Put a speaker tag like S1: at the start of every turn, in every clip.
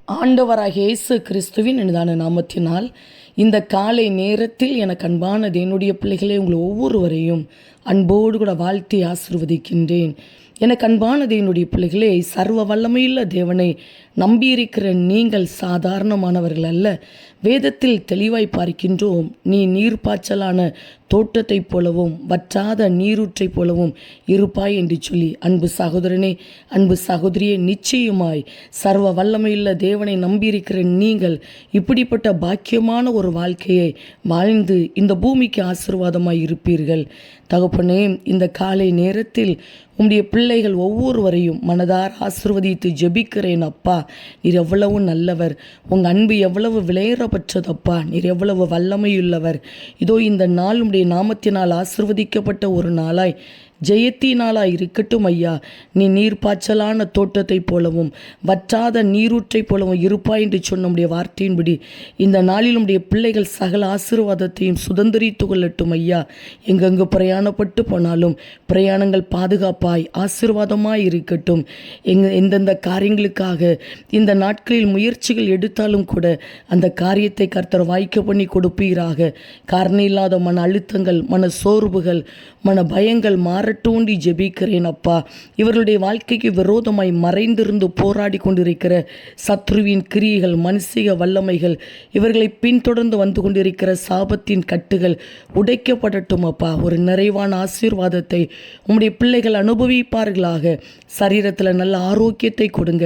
S1: ஆண்டவராகிய இயேசு கிறிஸ்துவின் இனிதான நாமத்தினால் இந்த காலை நேரத்தில் எனக்கு அன்பானது என்னுடைய பிள்ளைகளே உங்களை ஒவ்வொருவரையும் அன்போடு கூட வாழ்த்தி ஆசீர்வதிக்கின்றேன். எனக்கு அன்பானது என்னுடைய பிள்ளைகளே, சர்வ வல்லமையுள்ள தேவனை நம்பியிருக்கிற நீங்கள் சாதாரணமானவர்கள் அல்ல. வேதத்தில் தெளிவாய் பார்க்கின்றோம், நீ நீர்ப்பாய்ச்சலான தோட்டத்தைப் போலவும் வற்றாத நீரூற்றைப் போலவும் இருப்பாய் என்று சொல்லி. அன்பு சகோதரனே, அன்பு சகோதரியே, நிச்சயமாய் சர்வ வல்லமையுள்ள தேவனை நம்பியிருக்கிற நீங்கள் இப்படிப்பட்ட பாக்கியமான ஒரு வாழ்க்கையை வாழ்ந்து இந்த பூமிக்கு ஆசீர்வாதமாய் இருப்பீர்கள். தகப்பனே, இந்த காலை நேரத்தில் உம்முடைய பிள்ளைகள் ஒவ்வொருவரையும் மனதார் ஆசீர்வதித்து ஜெபிக்கிறேன். அப்பா, நீர் எவ்வளவு நல்லவர், உங்கள் அன்பு எவ்வளவு விலையேறப்பட்டதப்பா, நீர் எவ்வளவு வல்லமையுள்ளவர். இதோ இந்த நாள் உம்முடைய நாமத்தினால் ஆசீர்வதிக்கப்பட்ட ஒரு நாளாய் ஜெயத்தினாலாய் இருக்கட்டும் ஐயா. நீ நீர்ப்பாய்ச்சலான தோட்டத்தைப் போலவும் வற்றாத நீரூற்றைப் போலவும் இருப்பாய் என்று சொன்ன உடைய வார்த்தையின்படி இந்த நாளில் உடைய பிள்ளைகள் சகல ஆசீர்வாதத்தையும் சுதந்திரித்து கொள்ளட்டும் ஐயா. எங்கெங்கு பிரயாணப்பட்டு போனாலும் பிரயாணங்கள் பாதுகாப்பாய் ஆசீர்வாதமாய் இருக்கட்டும். எந்தெந்த காரியங்களுக்காக இந்த நாட்களில் முயற்சிகள் எடுத்தாலும் கூட அந்த காரியத்தை கர்த்தர் வாய்க்க பண்ணி கொடுப்பீராக. காரணம் இல்லாத மன அழுத்தங்கள், மன சோர்வுகள், மன பயங்கள் மாறட்டோண்டி ஜெபிக்கிறேன் அப்பா. இவர்களுடைய வாழ்க்கைக்கு விரோதமாய் மறைந்திருந்து போராடி கொண்டிருக்கிற சத்ருவின் கிரியைகள், மனுஷிக வல்லமைகள், இவர்களை பின்தொடர்ந்து வந்து கொண்டிருக்கிற சாபத்தின் கட்டுகள் உடைக்கப்படட்டும் அப்பா. ஒரு நிறைவான ஆசீர்வாதத்தை உம்முடைய பிள்ளைகள் அனுபவிப்பார்களாக. சரீரத்தில் நல்ல ஆரோக்கியத்தை கொடுங்க.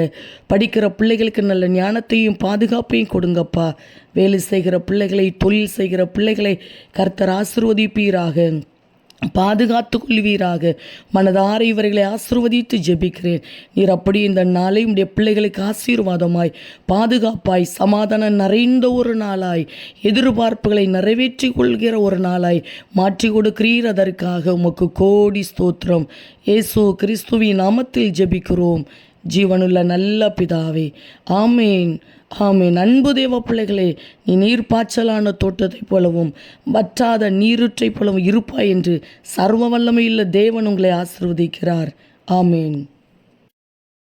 S1: படிக்கிற பிள்ளைகளுக்கு நல்ல ஞானத்தையும் பாதுகாப்பையும் கொடுங்கப்பா. வேலை செய்கிற பிள்ளைகளை, தொழில் செய்கிற பிள்ளைகளை கர்த்தர் ஆசீர்வதிப்பீராக, பாதுகாத்து கொள்வீராக. மனதார இவர்களை ஆசீர்வதித்து ஜெபிக்கிறேன். நீர் அப்படி இந்த நாளை உடைய பிள்ளைகளுக்கு ஆசீர்வாதமாய், பாதுகாப்பாய், சமாதானம் நிறைந்த ஒரு நாளாய், எதிர்பார்ப்புகளை நிறைவேற்றி கொள்கிற ஒரு நாளாய் மாற்றி கொடுக்கிறீர். அதற்காக உமக்கு கோடி ஸ்தோத்திரம். இயேசு கிறிஸ்துவின் நாமத்தில் ஜெபிக்கிறோம் ஜீவனுள்ள நல்ல பிதாவே, ஆமேன், ஆமேன். அன்பு தேவ பிள்ளைகளே, நீ நீர்ப்பாய்ச்சலான தோட்டத்தைப் போலவும் வற்றாத நீரூற்றைப் போலவும் இருப்பாய் என்று சர்வ வல்லமையுள்ள தேவன் உங்களை ஆசீர்வதிக்கிறார். ஆமேன்.